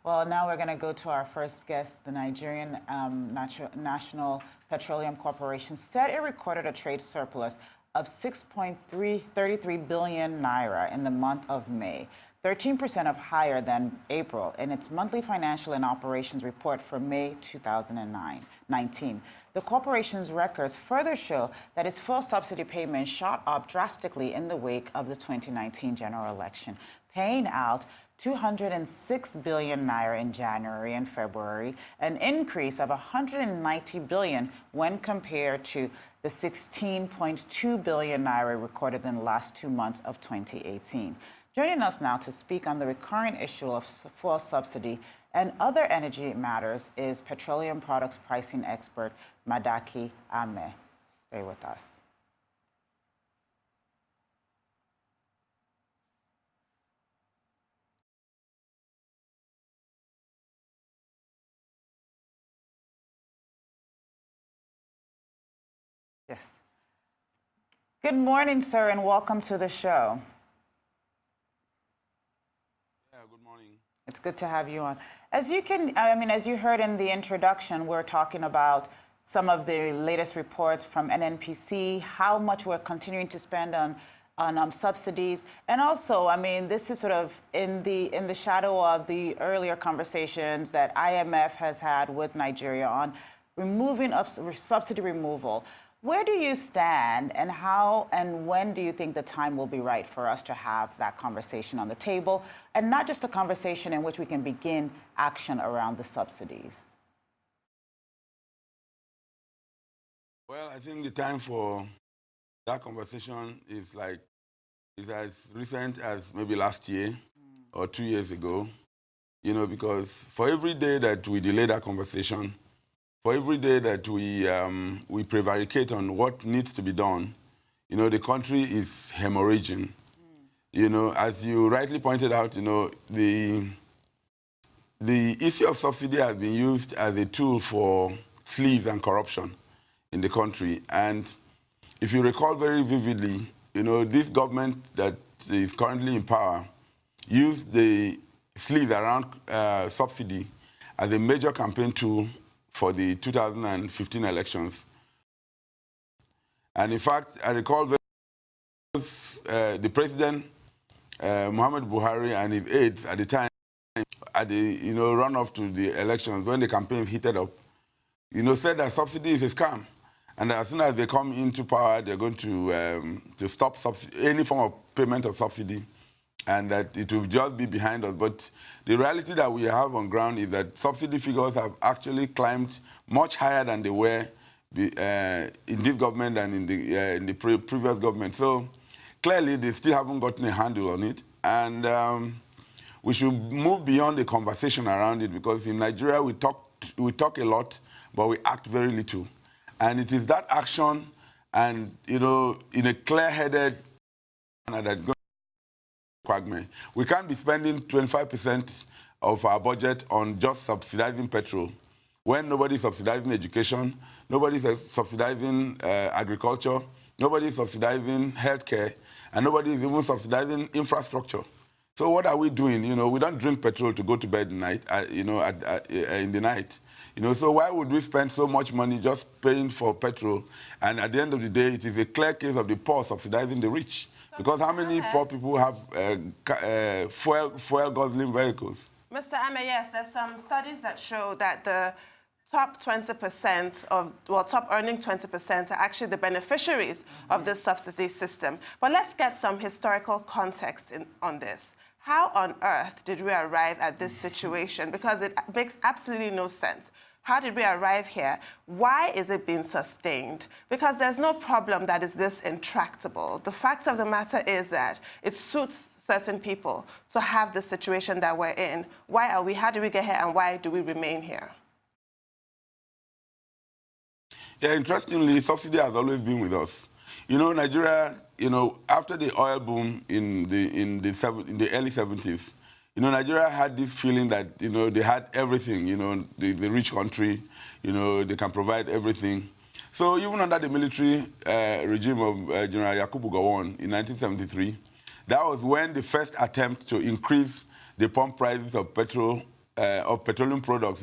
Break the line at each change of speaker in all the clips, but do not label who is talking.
Well, now we're going to go to our first guest. The Nigerian National Petroleum Corporation said it recorded a trade surplus of 6.33 billion naira in the month of May, 13% of higher than April in its monthly financial and operations report for May 2019. The corporation's records further show that its fuel subsidy payments shot up drastically in the wake of the 2019 general election, paying out 206 billion naira in January and February, an increase of 190 billion when compared to the 16.2 billion naira recorded in the last 2 months of 2018. Joining us now to speak on the recurring issue of fuel subsidy and other energy matters is petroleum products pricing expert Madaki Ameh. Stay with us. Yes. Good morning, sir, and welcome to the show.
Yeah, good morning.
It's good to have you on. As you heard in the introduction, we're talking about some of the latest reports from NNPC, how much we're continuing to spend on subsidies, and also, this is sort of in the shadow of the earlier conversations that IMF has had with Nigeria on removing of subsidy removal. Where do you stand, and how and when do you think the time will be right for us to have that conversation on the table, and not just a conversation in which we can begin action around the subsidies?
Well, I think the time for that conversation is as recent as maybe last year or 2 years ago, because for every day that we delay that conversation, for every day that we prevaricate on what needs to be done, the country is hemorrhaging. As you rightly pointed out, the issue of subsidy has been used as a tool for sleaze and corruption in the country. And if you recall very vividly, this government that is currently in power used the sleaze around subsidy as a major campaign tool for the 2015 elections. And in fact, I recall the president, Muhammad Buhari, and his aides at the time, at the runoff to the elections, when the campaign heated up, said that subsidy is a scam. And as soon as they come into power, they're going to stop any form of payment of subsidy, and that it will just be behind us. But the reality that we have on ground is that subsidy figures have actually climbed much higher than they were in this government and in the previous government. So clearly, they still haven't gotten a handle on it. And we should move beyond the conversation around it, because in Nigeria, we talk a lot, but we act very little. And it is that action and, in a clear-headed manner that's going quagmire. We can't be spending 25% of our budget on just subsidizing petrol when nobody's subsidizing education, nobody's subsidizing agriculture, nobody's subsidizing healthcare, and nobody's even subsidizing infrastructure. So what are we doing? We don't drink petrol to go to bed at night, in the night. So why would we spend so much money just paying for petrol? And at the end of the day, it is a clear case of the poor subsidizing the rich. Because how many poor people have fuel-guzzling vehicles?
Mr. Ameh, yes, there's some studies that show that the top 20% top earning 20% are actually the beneficiaries of this subsidy system. But let's get some historical context on this. How on earth did we arrive at this situation? Because it makes absolutely no sense. How did we arrive here? Why is it being sustained? Because there's no problem that is this intractable. The fact of the matter is that it suits certain people to have the situation that we're in. How do we get here, and why do we remain here?
Yeah, interestingly, subsidy has always been with us. Nigeria, after the oil boom in the early 70s, Nigeria had this feeling that, they had everything, the rich country, they can provide everything. So even under the military regime of General Yakubu Gowon in 1973, that was when the first attempt to increase the pump prices of petrol of petroleum products,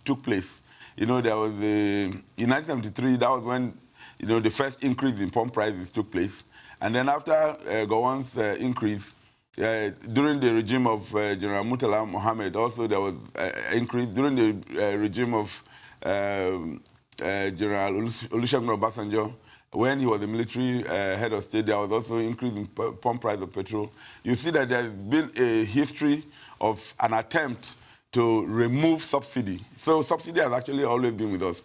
took place. There was in 1973, that was when, the first increase in pump prices took place. And then after Gowon's increase, during the regime of General Murtala Mohammed, also there was an increase. During the regime of General Olusegun Obasanjo, when he was the military head of state, there was also an increase in pump price of petrol. You see that there's been a history of an attempt to remove subsidy. So subsidy has actually always been with us.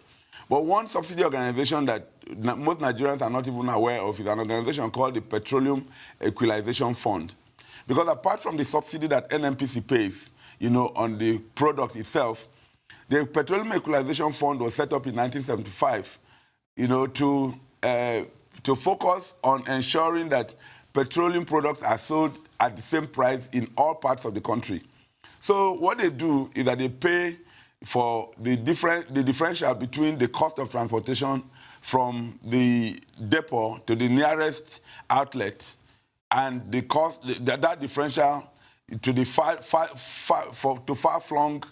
But one subsidy organization that most Nigerians are not even aware of is an organization called the Petroleum Equalization Fund. Because apart from the subsidy that NNPC pays, on the product itself, the Petroleum Equalization Fund was set up in 1975, to focus on ensuring that petroleum products are sold at the same price in all parts of the country. So what they do is that they pay for the differential between the cost of transportation from the depot to the nearest outlet and the cost, that differential to the far-flung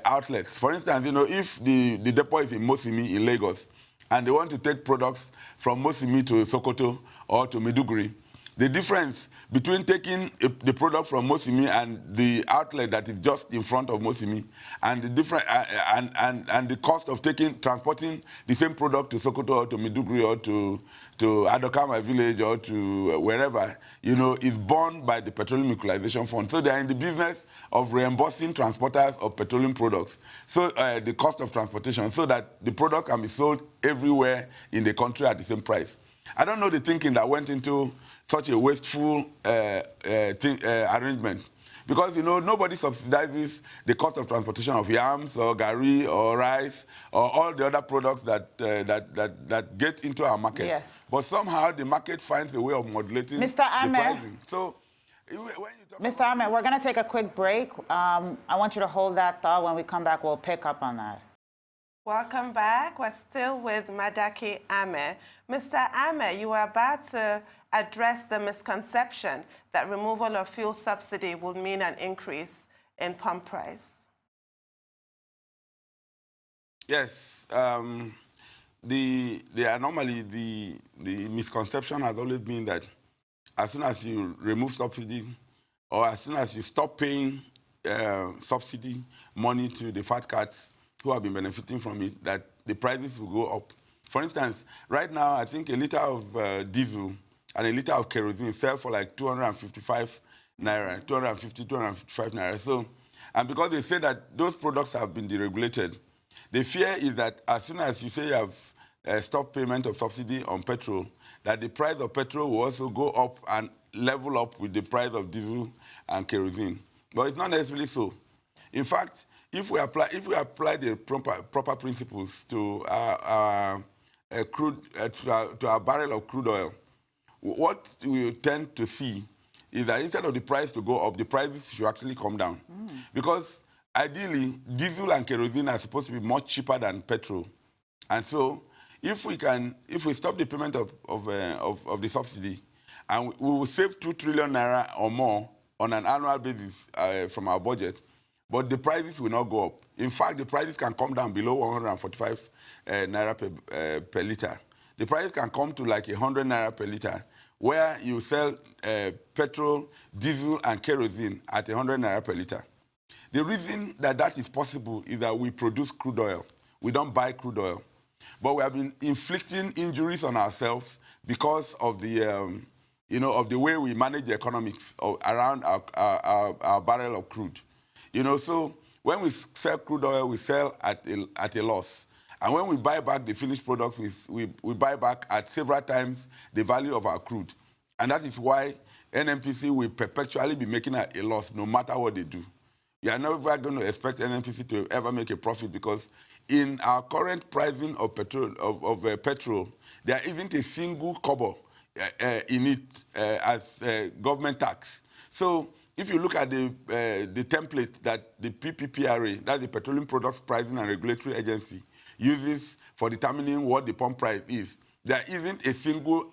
outlets. For instance, if the depot is in Mosimi in Lagos and they want to take products from Mosimi to Sokoto or to Maiduguri, the difference between taking the product from Mosimi and the outlet that is just in front of Mosimi, and the and the cost of transporting the same product to Sokoto or to Maiduguri or to Adokama village or to wherever, is borne by the Petroleum Equalization Fund. So they are in the business of reimbursing transporters of petroleum products, so the cost of transportation, so that the product can be sold everywhere in the country at the same price. I don't know the thinking that went into such a wasteful arrangement. Because, nobody subsidizes the cost of transportation of yams or gari or rice or all the other products that get into our market.
Yes.
But somehow the market finds a way of modulating
Mr.
the
Ameh.
pricing. So, when you talk
Mr. Ameh, we're going to take a quick break. I want you to hold that thought. When we come back, we'll pick up on that.
Welcome back. We're still with Madaki Ameh. Mr. Ameh, you were about to address the misconception that removal of fuel subsidy would mean an increase in pump price.
Yes. The misconception has always been that as soon as you remove subsidy or as soon as you stop paying subsidy money to the fat cats who have been benefiting from it, that the prices will go up. For instance, right now, I think a liter of diesel and a liter of kerosene sell for like 255 naira, 255 naira. So, and because they say that those products have been deregulated, the fear is that as soon as you say you have stopped payment of subsidy on petrol, that the price of petrol will also go up and level up with the price of diesel and kerosene. But it's not necessarily so. In fact, if we apply the proper principles to our barrel of crude oil, what we tend to see is that instead of the price to go up, the prices should actually come down. Because ideally, diesel and kerosene are supposed to be much cheaper than petrol. And so, if we stop the payment of the subsidy, and we will save 2 trillion naira or more on an annual basis from our budget, but the prices will not go up. In fact, the prices can come down below 145 naira per liter. The price can come to like 100 naira per liter, where you sell petrol, diesel, and kerosene at 100 naira per liter. The reason that is possible is that we produce crude oil. We don't buy crude oil. But we have been inflicting injuries on ourselves because of the, of the way we manage the economics around our barrel of crude. So when we sell crude oil, we sell at a loss. And when we buy back the finished product, we buy back at several times the value of our crude. And that is why NNPC will perpetually be making a loss no matter what they do. You are never going to expect NNPC to ever make a profit because in our current pricing of petrol, there isn't a single kobo in it as government tax. So if you look at the template that the PPPRA, that's the Petroleum Products Pricing and Regulatory Agency, uses for determining what the pump price is, there isn't a single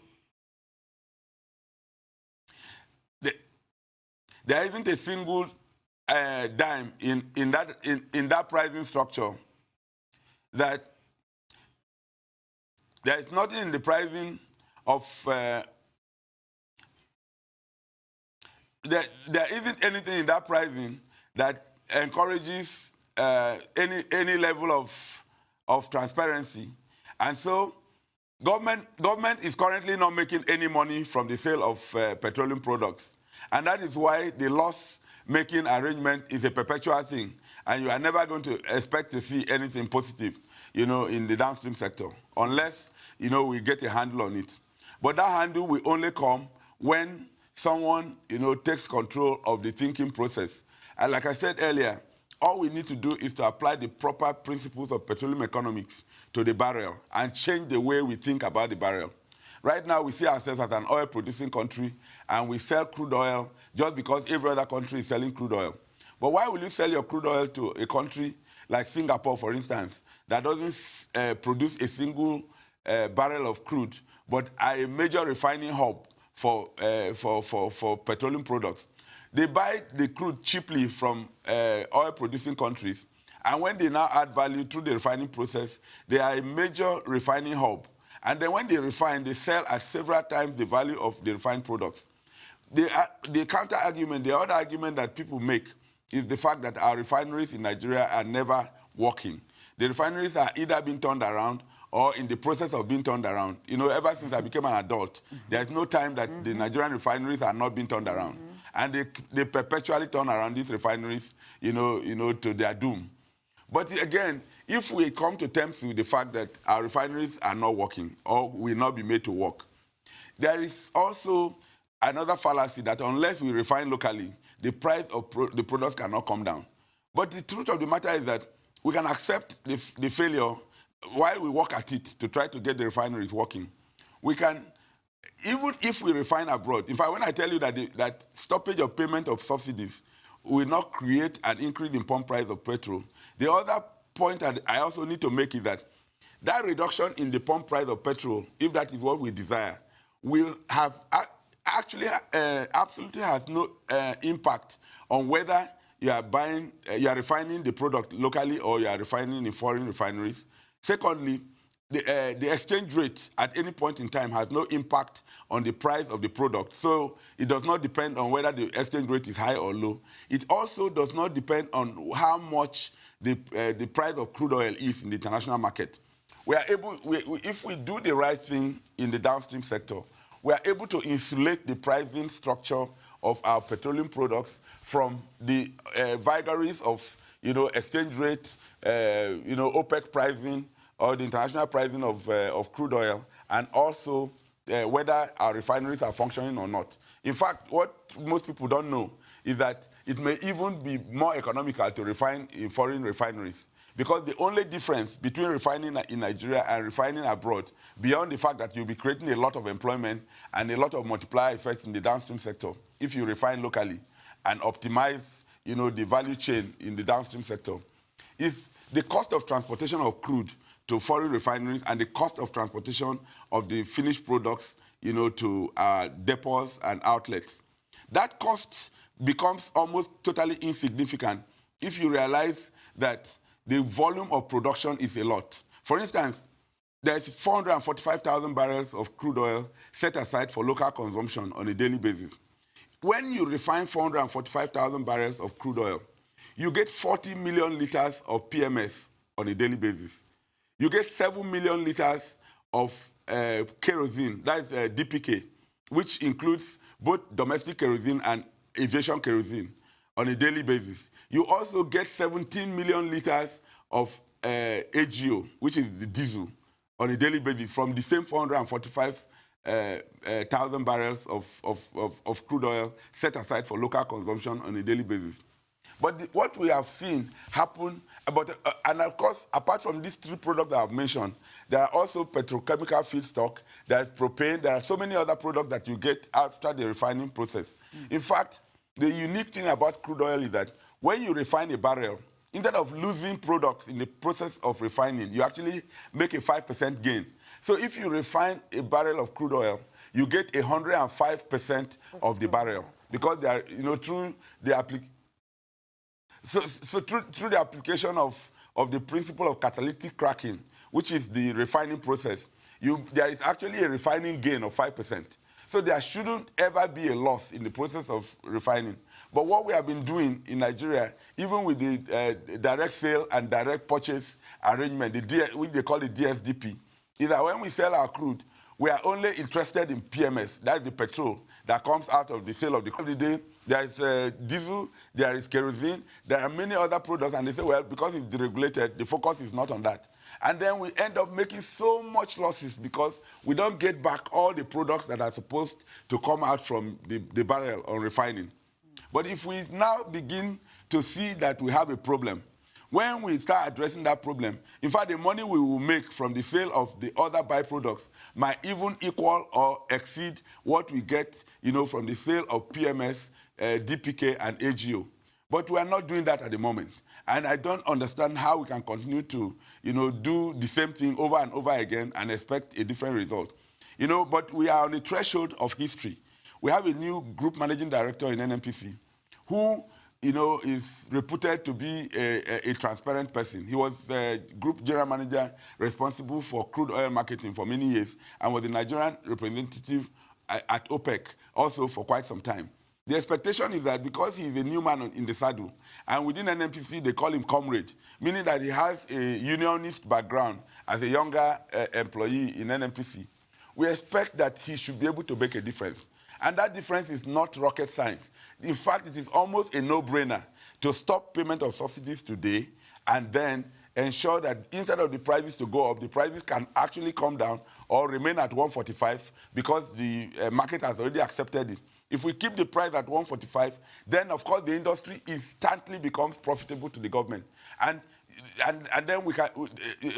dime in that pricing structure that there is nothing in the pricing of there isn't anything in that pricing that encourages any level of transparency, and so government is currently not making any money from the sale of petroleum products, and that is why the loss-making arrangement is a perpetual thing, and you are never going to expect to see anything positive, in the downstream sector, unless we get a handle on it. But that handle will only come when someone, takes control of the thinking process. And like I said earlier, all we need to do is to apply the proper principles of petroleum economics to the barrel and change the way we think about the barrel. Right now, we see ourselves as an oil-producing country, and we sell crude oil just because every other country is selling crude oil. But why will you sell your crude oil to a country like Singapore, for instance, that doesn't produce a single barrel of crude, but are a major refining hub for petroleum products? They buy the crude cheaply from oil-producing countries, and when they now add value through the refining process, they are a major refining hub. And then when they refine, they sell at several times the value of the refined products. The counter-argument, the other argument that people make is the fact that our refineries in Nigeria are never working. The refineries are either being turned around or in the process of being turned around. Ever since I became an adult, there's no time that the Nigerian refineries are not being turned around. And they perpetually turn around these refineries, to their doom. But again, if we come to terms with the fact that our refineries are not working or will not be made to work, there is also another fallacy that unless we refine locally, the price of the products cannot come down. But the truth of the matter is that we can accept the failure while we work at it to try to get the refineries working. We can, even if we refine abroad, in fact, when I tell you that stoppage of payment of subsidies will not create an increase in pump price of petrol, the other point that I also need to make is that reduction in the pump price of petrol, if that is what we desire, will have actually absolutely has no impact on whether you are refining the product locally or you are refining in foreign refineries. Secondly, the exchange rate at any point in time has no impact on the price of the product. So it does not depend on whether the exchange rate is high or low. It also does not depend on how much the price of crude oil is in the international market. We are able, if we do the right thing in the downstream sector, we are able to insulate the pricing structure of our petroleum products from the vagaries of exchange rate, OPEC pricing, or the international pricing of crude oil, and also whether our refineries are functioning or not. In fact, what most people don't know is that it may even be more economical to refine in foreign refineries, because the only difference between refining in Nigeria and refining abroad, beyond the fact that you'll be creating a lot of employment and a lot of multiplier effects in the downstream sector if you refine locally and optimize the value chain in the downstream sector, is the cost of transportation of crude to foreign refineries and the cost of transportation of the finished products, to depots and outlets. That cost becomes almost totally insignificant if you realize that the volume of production is a lot. For instance, there's 445,000 barrels of crude oil set aside for local consumption on a daily basis. When you refine 445,000 barrels of crude oil, you get 40 million liters of PMS on a daily basis. You get 7 million liters of kerosene, that's DPK, which includes both domestic kerosene and aviation kerosene on a daily basis. You also get 17 million liters of AGO, which is the diesel, on a daily basis from the same 445,000 barrels of crude oil set aside for local consumption on a daily basis. But what we have seen happen, and of course, apart from these three products that I've mentioned, there are also petrochemical feedstock, there's propane, there are so many other products that you get after the refining process. In fact, the unique thing about crude oil is that when you refine a barrel, instead of losing products in the process of refining, you actually make a 5% gain. So if you refine a barrel of crude oil, you get 105% of the barrel, because they are, through the application. So through the application of the principle of catalytic cracking, which is the refining process, there is actually a refining gain of 5%. So there shouldn't ever be a loss in the process of refining. But what we have been doing in Nigeria, even with the direct sale and direct purchase arrangement, which they call the DSDP, is that when we sell our crude, we are only interested in PMS, that's the petrol that comes out of the sale of the crude. Of the day, there is diesel, there is kerosene, there are many other products, and they say, well, because it's deregulated, the focus is not on that. And then we end up making so much losses because we don't get back all the products that are supposed to come out from the barrel on refining. But if we now begin to see that we have a problem, when we start addressing that problem, in fact, the money we will make from the sale of the other byproducts might even equal or exceed what we get, from the sale of PMS, DPK, and AGO. But we are not doing that at the moment. And I don't understand how we can continue to, do the same thing over and over again and expect a different result. But we are on the threshold of history. We have a new group managing director in NNPC who, is reputed to be a transparent person. He was the group general manager responsible for crude oil marketing for many years and was the Nigerian representative at OPEC also for quite some time. The expectation is that because he's a new man in the saddle, and within NNPC they call him comrade, meaning that he has a unionist background as a younger employee in NNPC, we expect that he should be able to make a difference. And that difference is not rocket science. In fact, it is almost a no-brainer to stop payment of subsidies today and then ensure that instead of the prices to go up, the prices can actually come down or remain at 145 because the market has already accepted it. If we keep the price at 145, then of course the industry instantly becomes profitable to the government. And then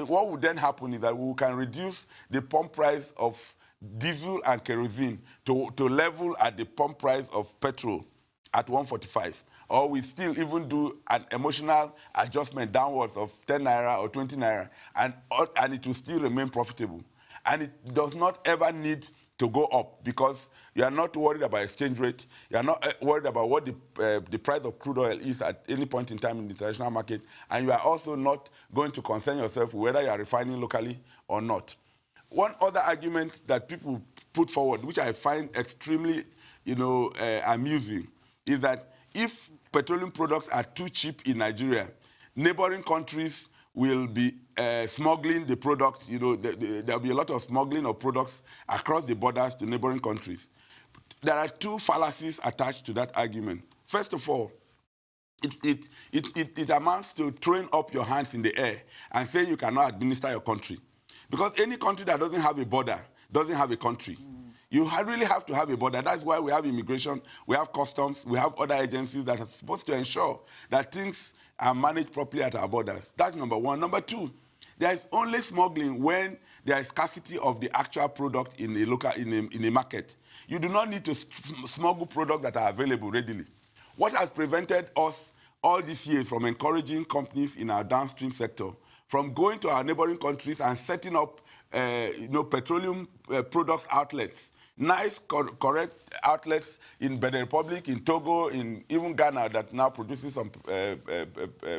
what would then happen is that we can reduce the pump price of diesel and kerosene to level at the pump price of petrol at 145. Or we still even do an emotional adjustment downwards of 10 naira or 20 naira, and it will still remain profitable. And it does not ever need to go up because you are not worried about exchange rate. You are not worried about what the price of crude oil is at any point in time in the international market. And you are also not going to concern yourself with whether you are refining locally or not. One other argument that people put forward, which I find extremely, amusing, is that if petroleum products are too cheap in Nigeria, neighboring countries will be smuggling the product. There will be a lot of smuggling of products across the borders to neighboring countries. There are two fallacies attached to that argument. First of all, it amounts to throwing up your hands in the air and saying you cannot administer your country. Because any country that doesn't have a border doesn't have a country. You really have to have a border. That's why we have immigration, we have customs, we have other agencies that are supposed to ensure that things are managed properly at our borders. That's number one. Number two, there is only smuggling when there is scarcity of the actual product in a market. You do not need to smuggle products that are available readily. What has prevented us all these years from encouraging companies in our downstream sector from going to our neighboring countries and setting up petroleum products outlets, nice, correct outlets in Benin Republic, in Togo, in even Ghana that now produces some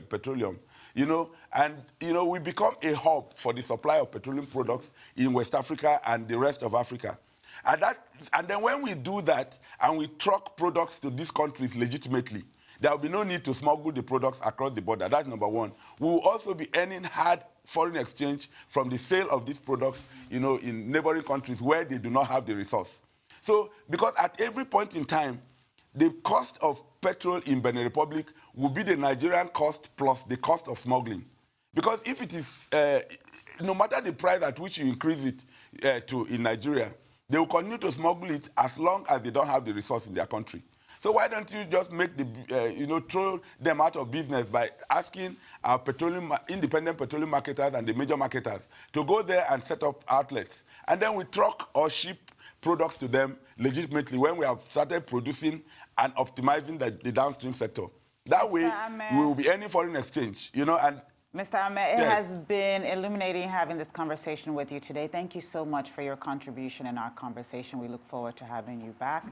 petroleum, we become a hub for the supply of petroleum products in West Africa and the rest of Africa. And then when we do that and we truck products to these countries legitimately, there will be no need to smuggle the products across the border. That's number one. We will also be earning hard foreign exchange from the sale of these products, in neighboring countries where they do not have the resource. So, because at every point in time, the cost of petrol in Benin Republic will be the Nigerian cost plus the cost of smuggling. Because if it is, no matter the price at which you increase it to in Nigeria, they will continue to smuggle it as long as they don't have the resource in their country. So why don't you just make throw them out of business by asking our independent petroleum marketers and the major marketers to go there and set up outlets. And then we truck or ship products to them legitimately when we have started producing and optimizing the downstream sector. That way, we will be earning foreign exchange, and
Mr. Ameh, it has been illuminating having this conversation with you today. Thank you so much for your contribution in our conversation. We look forward to having you back.